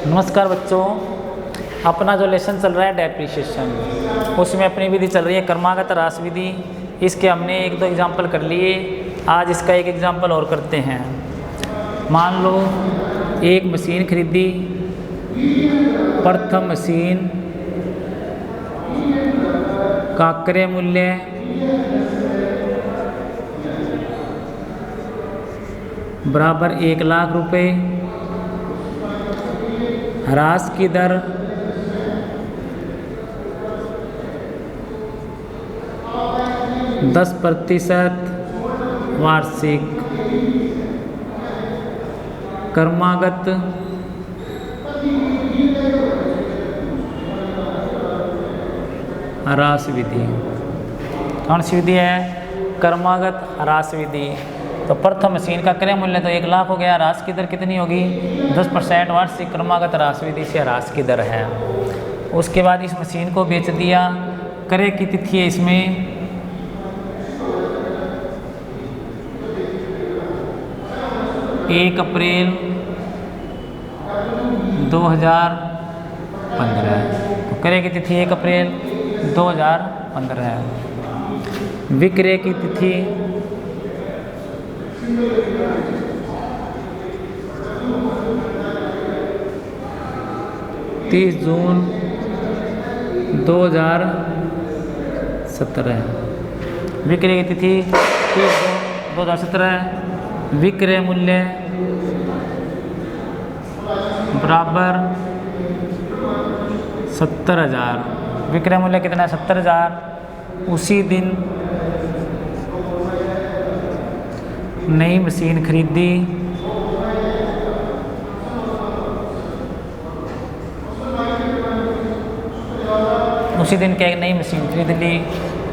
नमस्कार बच्चों, अपना जो लेसन चल रहा है डेप्रिसिएशन, उसमें अपनी विधि चल रही है क्रमागत ह्रास विधि। इसके हमने एक दो एग्जाम्पल कर लिए, आज इसका एक एग्जाम्पल और करते हैं। मान लो एक मशीन खरीदी, प्रथम मशीन का क्रय मूल्य बराबर 1,00,000 रुपये, ह्रास की दर 10% वार्षिक, क्रमागत ह्रास विधि। कौन सी विधि है? क्रमागत ह्रास विधि। तो प्रथम मशीन का क्रय मूल्य तो 1,00,000 हो गया, ह्रास की दर कितनी होगी? 10% वार्षिक, क्रमागत ह्रास विधि से ह्रास की दर है। उसके बाद इस मशीन को बेच दिया। क्रय की तिथि है इसमें 1 अप्रैल 2015। तो क्रय की तिथि 1 अप्रैल 2015 है। विक्रय की तिथि 30 जून 2017। विक्रय की तिथि 30 जून 2017। विक्रय मूल्य बराबर 70,000। विक्रय मूल्य कितना है? 70,000। उसी दिन नई मशीन खरीदी, उसी दिन क्या नई मशीन खरीद ली।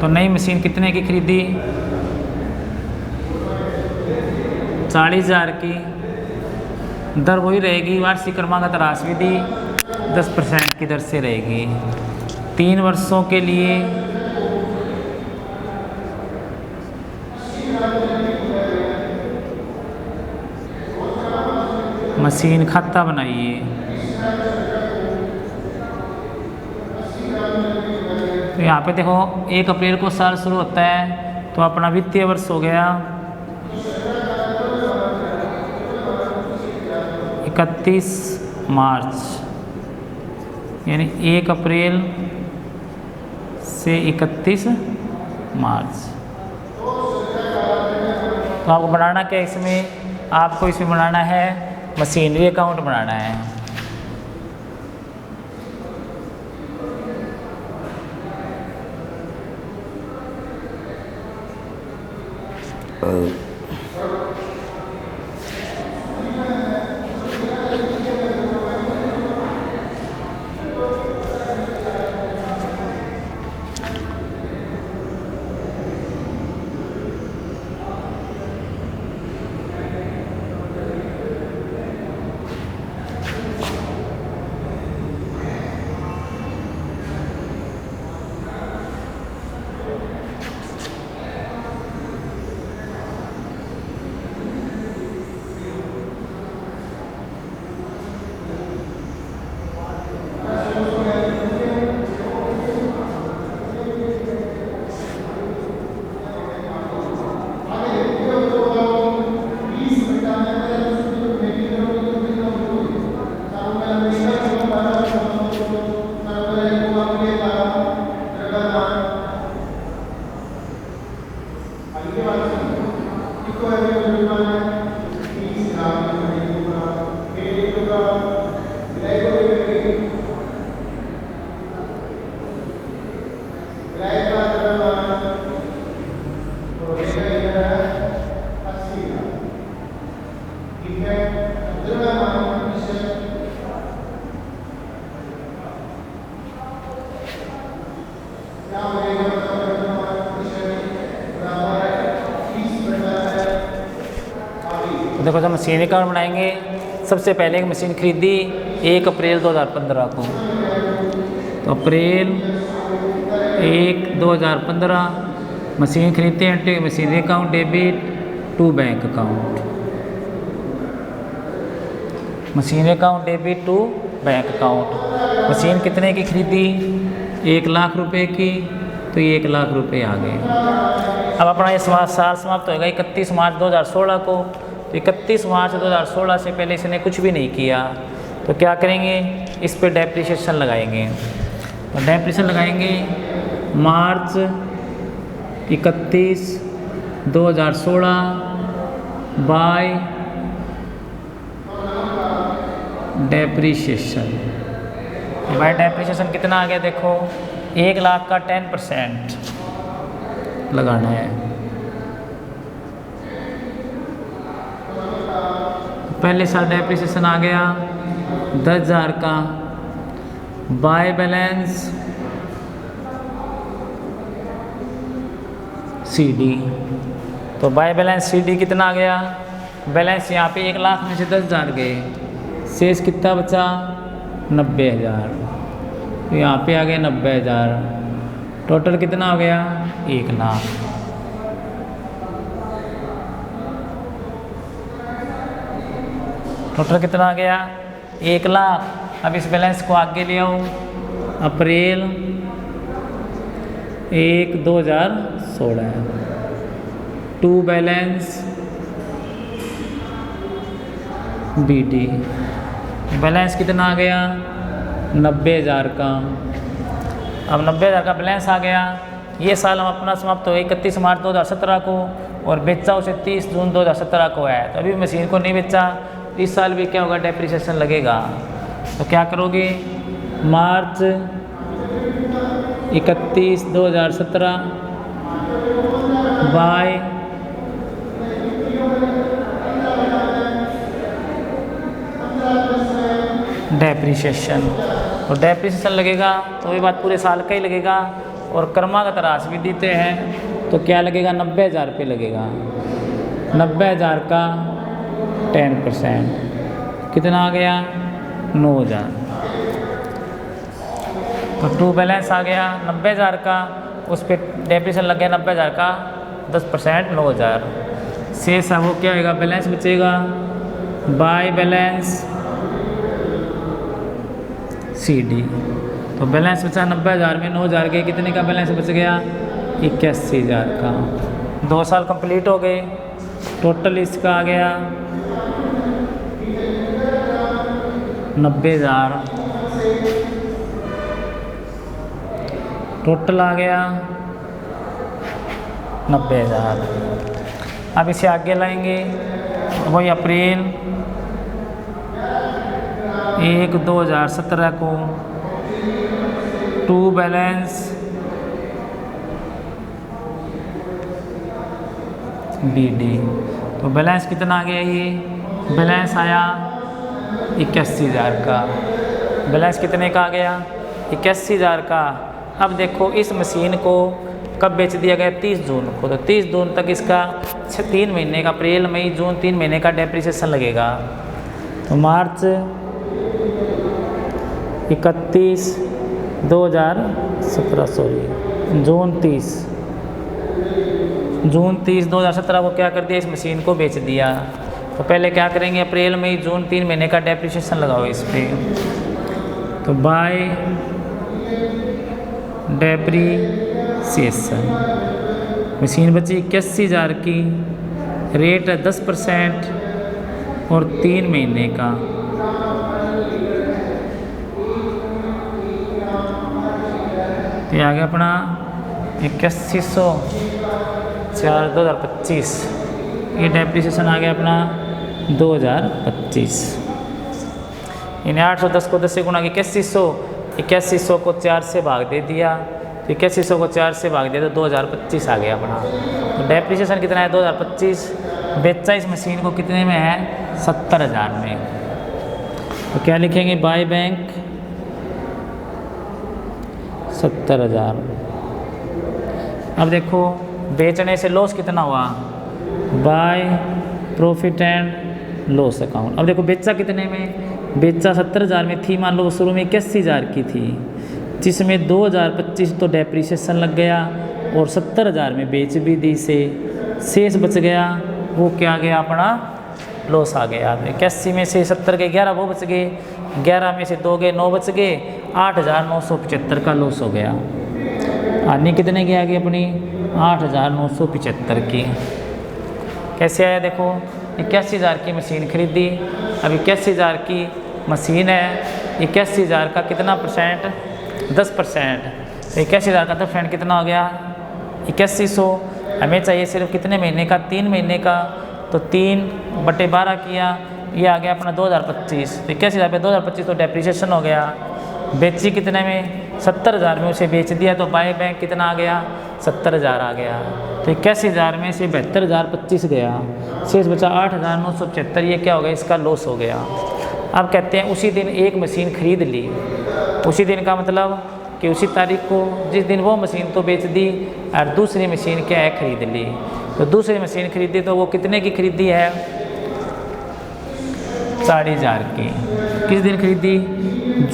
तो नई मशीन कितने की खरीदी? 40,000 की। दर वही रहेगी, वार्षिक क्रमागत ह्रास विधि 10% की दर से रहेगी। 3 वर्षों के लिए मशीन खाता बनाइए। तो यहाँ पे देखो 1 अप्रैल को साल शुरू होता है, तो अपना वित्तीय वर्ष हो गया 31 मार्च, यानी 1 अप्रैल से 31 मार्च। तो आपको बनाना क्या है इसमें? आपको इसमें बनाना है मशीनरी अकाउंट बनाना है। देखो जब मशीन अकाउंट बनाएंगे, सबसे पहले एक मशीन खरीदी 1 अप्रैल 2015 को। तो अप्रैल 1 2015 मशीन खरीदते हैं। Machine account debit to bank account, machine account debit to bank account. Machine कितने की खरीदी? 1 लाख रुपए की, तो ये 1 लाख रुपए आ गए। अब अपना ये साल समाप्त होएगा 31 मार्च 2016 को। तो 31 मार्च 2016 से पहले इसने कुछ भी नहीं किया, तो क्या करेंगे, इस पे डेप्रिसिएशन लगाएंगे। तो डेप्रिसिएशन लगाएंगे मार्च 31 2016 बाय डेप्रिसिएशन। बाय डेप्रिसिएशन कितना आ गया देखो, 1 लाख का 10% लगाना है। पहले साल डेप्रिसिएशन आ गया 10,000 का, बाय बैलेंस CD। तो बाय बैलेंस CD कितना आ गया, बैलेंस यहाँ पे 1 लाख में से 10,000 गए, शेष कितना बचा 90,000। तो यहाँ पे आ गया 90,000, टोटल कितना हो गया 1 लाख। टोटल कितना आ गया 1 लाख। अब इस बैलेंस को आगे ले आओ, अप्रैल 1 2016 टू बैलेंस BD। बैलेंस कितना आ गया 90,000 का। अब 90,000 का बैलेंस आ गया। ये साल हम अपना समाप्त हो 31 मार्च 2017 को, और बेचा उसे 30 जून 2017 को है। तो अभी मशीन को नहीं बेचा, इस साल भी क्या होगा, डेप्रिसिएशन लगेगा। तो क्या करोगे, मार्च 31 2017 बाय डेप्रिसिएशन। तो डेप्रिसिएशन लगेगा तो ये बात पूरे साल का ही लगेगा, और क्रमागत राशि भी देते हैं तो क्या लगेगा 90,000 रुपये लगेगा। 90,000 का 10% कितना आ गया 9,000। तो टू बैलेंस आ गया 90,000 का, उस पर डेप्रिसिएशन लग गया 90,000 का 10% 9,000। शेष है वो क्या होगा, बैलेंस बचेगा बाय बैलेंस CD। तो बैलेंस बचा 90,000 में 9,000 के, कितने का बैलेंस बच गया 81,000 का। 2 साल कंप्लीट हो गए, टोटल इसका आ गया 90,000। टोटल आ गया 90,000। अब इसे आगे लाएंगे, वही अप्रैल 1 2017 को टू बैलेंस BD। तो बैलेंस कितना आ गया, ये बैलेंस आया 81,000 का। बैलेंस कितने का आ गया 81,000 का। अब देखो इस मशीन को कब बेच दिया गया 30 जून को। तो 30 जून तक इसका 3 महीने का, अप्रैल मई जून 3 महीने का डेप्रिसिएशन लगेगा। तो मार्च 31 2017 सॉरी जून 30 2017 को क्या कर दिया, इस मशीन को बेच दिया। तो पहले क्या करेंगे, अप्रैल मई जून 3 महीने का डेप्रिसिएशन लगाओ इस पर। तो बाय डेप्रिसिएशन मशीन बची 81,000 की, रेट है 10% और 3 महीने का। तो ये आ गया अपना 8100 4 2025। ये डेप्रिसिएशन आ गया अपना 2025। इन्हें 810 को 10 से गुणा 8100 को 4 से भाग दे दिया। तो 8100 को 4 से भाग दिया तो 2025 आ गया अपना। तो डेप्रिसिएशन कितना है 2025। बेचा इस मशीन को कितने में है 70,000 में। तो क्या लिखेंगे, बाय बैंक 70,000। अब देखो बेचने से लॉस कितना हुआ, by profit and loss account. अब देखो बेचा कितने में, बेचा 70,000 में थी, मान लो शुरू में 81,000 की थी, जिसमें 2025 तो डेप्रिसिएशन लग गया और 70,000 में बेच भी दी से शेष बच गया, वो क्या गया अपना लॉस आ गया। 81 में से 70 के 11 वो बच गए, 11 में से 2 गए 9 बच गए, 8,975 का लॉस हो गया। आनी कितने की आ गई अपनी 8,975 की। कैसे आया देखो, 81,000 की मशीन खरीदी, अब 81,000 की मशीन है, 81,000 का कितना परसेंट 10%, तो 81,000 का 10% कितना हो गया 8100। हमें चाहिए सिर्फ कितने महीने का 3 महीने का, तो 3/12 किया, ये आ गया अपना 2025। तो 81,000 पे 2025 तो डेप्रिसिएशन हो गया। बेची कितने में 70,000 में उसे बेच दिया, तो बाय बैंक कितना आ गया 70,000 आ गया। तो 81,000 में से 72,025 गया, शेष बचा 8,975। ये क्या हो गया इसका लॉस हो गया। अब कहते हैं उसी दिन एक मशीन खरीद ली, उसी दिन का मतलब कि उसी तारीख को जिस दिन वो मशीन तो बेच दी और दूसरी मशीन क्या है खरीद ली। तो दूसरी मशीन खरीदी तो वो कितने की खरीदी है 40,000 की। किस दिन खरीदी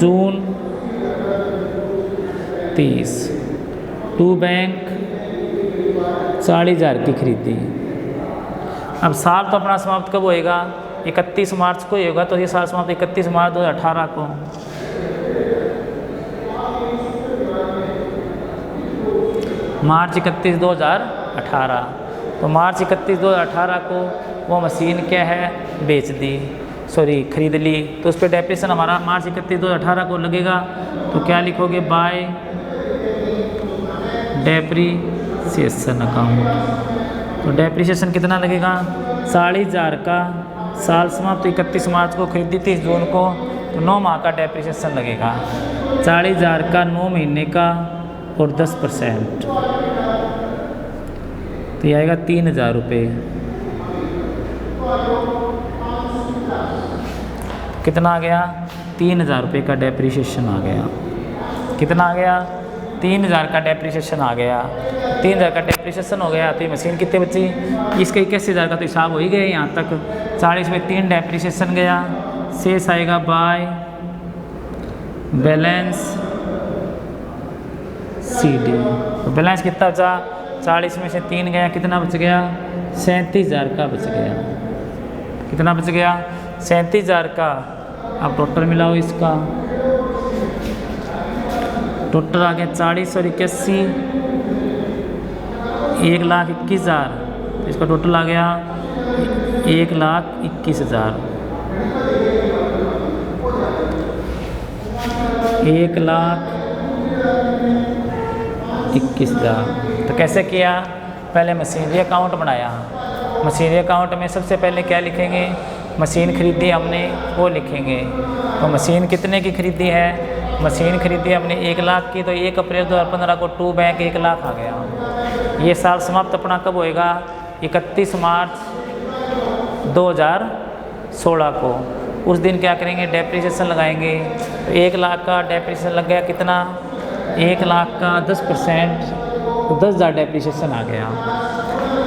जून 30, टू बैंक 40,000 की खरीदी। अब साल तो अपना समाप्त कब होएगा 31 मार्च को ही होगा, तो ये साल समाप्त 31 मार्च 2018 को। मार्च 31 2018, तो मार्च 31 2018 को वो मशीन क्या है बेच दी, सॉरी खरीद ली, तो उस पर डेप्रिसिएशन हमारा मार्च 31 2018 को लगेगा। तो क्या लिखोगे बाय डेप्रिसिएशन अकाउंट। तो डेप्रिसिएशन कितना लगेगा 40,000 का, साल समाप्त 31 मार्च को खरीदी 30 जून को, तो 9 माह का डेप्रिसिएशन लगेगा। 40,000 का 9 महीने का और 10%, तो ये आएगा 3,000 रुपये। कितना आ गया 3,000 रुपये का डेप्रिसिएशन आ गया। कितना आ गया 3,000 का डेप्रिसिएशन आ गया। 3,000 का डेप्रिसिएशन हो गया, तो ये मशीन कितने बची इसका 81,000 का तो हिसाब हो ही गया यहाँ तक। 40 में 3 डेप्रिसिएशन गया, शेष आएगा बाय बैलेंस CD। तो बैलेंस कितना बचा 40 में से 3 गया, कितना बच गया 37,000 का बच गया। कितना बच गया 37,000 का। अब टोटल मिलाओ इसका, टोटल आ गया 40 और 81 1,21,000, इसका टोटल आ गया 1,21,000। 1,21,000। तो कैसे किया, पहले मशीनरी अकाउंट बनाया। मशीनरी अकाउंट में सबसे पहले क्या लिखेंगे, मशीन खरीदी हमने वो लिखेंगे। तो मशीन कितने की खरीदी है, मशीन खरीदी हमने 1,00,000 की, तो 1 अप्रैल 2015 को टू बैंक 1,00,000 आ गया। ये साल समाप्त अपना कब होएगा 31 मार्च 2016 को। उस दिन क्या करेंगे डेप्रिसिएशन लगाएंगे। तो 1,00,000 का डेप्रिसिएशन लग गया, कितना 1,00,000 का 10%, तो 10,000 डेप्रिसिएशन आ गया।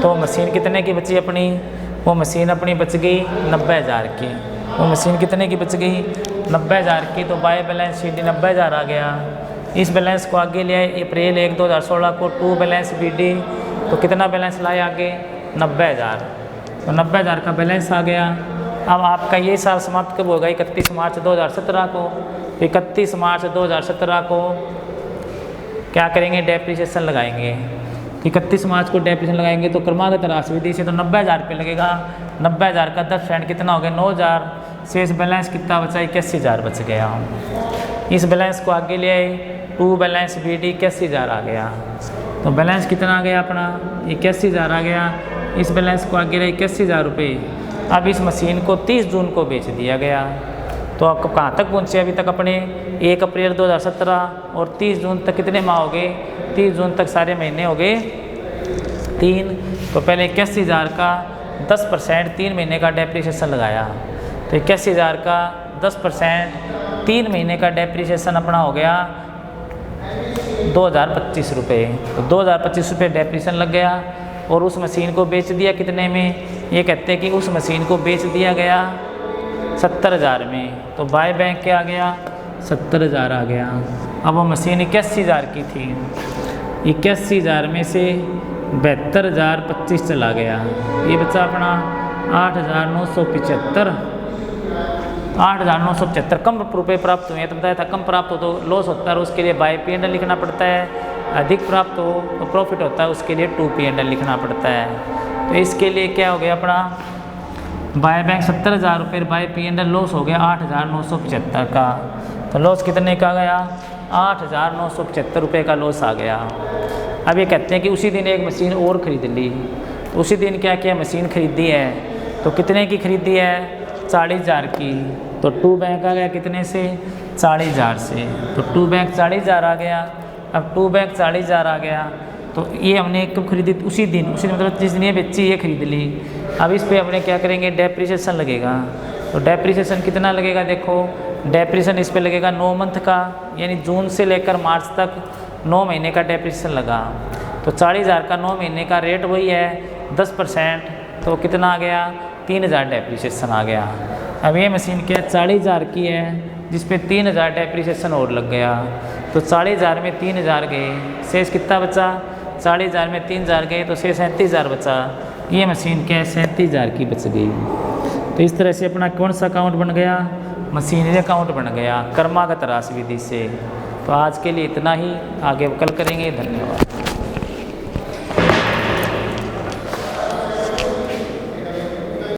तो मशीन कितने की बची अपनी, वो मशीन अपनी बच गई 90,000 की। वो मशीन कितने की बच गई 90,000 की। तो बाय बैलेंस CD 90,000 आ गया। इस बैलेंस को आगे ले आए अप्रैल 1 2016 को टू बैलेंस BD, तो कितना बैलेंस लाए आगे 90,000। तो 90,000 का बैलेंस आ गया। अब आपका ये साल समाप्त कब होगा 31 मार्च 2017 को। तो 31 मार्च 2017 को क्या करेंगे डेप्रिसिएशन लगाएंगे। 31 मार्च को डेप्रिसिएशन लगाएंगे तो क्रमागत राशि विधि से तो 90,000 रुपये लगेगा। 90,000 का 10% कितना हो गया 9,000। शेष बैलेंस कितना बचा 81,000 बच गया। इस बैलेंस को आगे ले आए टू बैलेंस BD 81,000 आ गया। तो बैलेंस कितना आ गया अपना 81,000 आ गया। इस बैलेंस को आगे ले 81,000 रुपये। अब इस मशीन को 30 जून को बेच दिया गया। तो आपको कहाँ तक पहुँचे अभी तक अपने 1 अप्रैल 2017 और 30 जून तक कितने माह हो गए 30 जून तक सारे महीने हो गए 3। तो पहले 81,000 का 10% 3 महीने का डेप्रिसिएशन लगाया। तो 81,000 का 10% 3 महीने का डेप्रिसिएशन अपना हो गया 2,025 रुपये। तो 2,025 रुपये डेप्रिसिएशन लग गया और उस मशीन को बेच दिया कितने में, ये कहते हैं कि उस मशीन को बेच दिया गया 70,000 में। तो बाय बैंक क्या आ गया 70,000 आ गया। अब वो मशीन 81,000 की थी, 81,000 में से 72,025 चला गया। ये बचा अपना 8,975, 8,975 कम रुपए प्राप्त हुए हैं। तो बताया था कम प्राप्त हो तो लॉस होता है और उसके लिए बाय P&L लिखना पड़ता है, अधिक प्राप्त हो तो प्रॉफिट होता है, उसके लिए 2 P&L लिखना पड़ता है। तो इसके लिए क्या हो गया अपना बाय बैंक 70,000 रुपये, बाय P&L लॉस हो गया 8,975 का। तो लॉस कितने का गया? 8,975 रुपये का लॉस आ गया। अब ये कहते हैं कि उसी दिन एक मशीन और ख़रीद ली। तो उसी दिन क्या किया, मशीन ख़रीदी है। तो कितने की ख़रीदी है? 40,000 की। तो 2 बैंक आ गया कितने से? 40,000 से। तो 2 बैंक 40,000 आ गया। अब 2 बैंक 40,000 आ गया तो ये हमने कब खरीदी? उसी दिन मतलब जिस दिन ये बेची ये खरीद ली। अब इस पे अपने क्या करेंगे, डेप्रिसिएशन लगेगा। तो डेप्रिसिएशन कितना लगेगा? देखो डेप्रिसिएशन इस पे लगेगा 9 मंथ का, यानी जून से लेकर मार्च तक 9 महीने का डेप्रिसिएशन लगा। तो 40,000 का 9 महीने का रेट वही है 10%, तो कितना आ गया? 3,000 डेप्रिसिएशन आ गया। अब ये मशीन क्या 40,000 की है जिस पे 3,000 डेप्रिसिएशन और लग गया। तो 40,000 में 3,000 गए, शेष कितना बचा? 40,000 में 3,000 गए तो शेष 37,000 बचा। ये मशीन क्या है 37,000 की बच गई। तो इस तरह से अपना कौन सा अकाउंट बन गया? मशीनरी अकाउंट बन गया क्रमागत राशि विधि से। तो आज के लिए इतना ही, आगे कल करेंगे। धन्यवाद।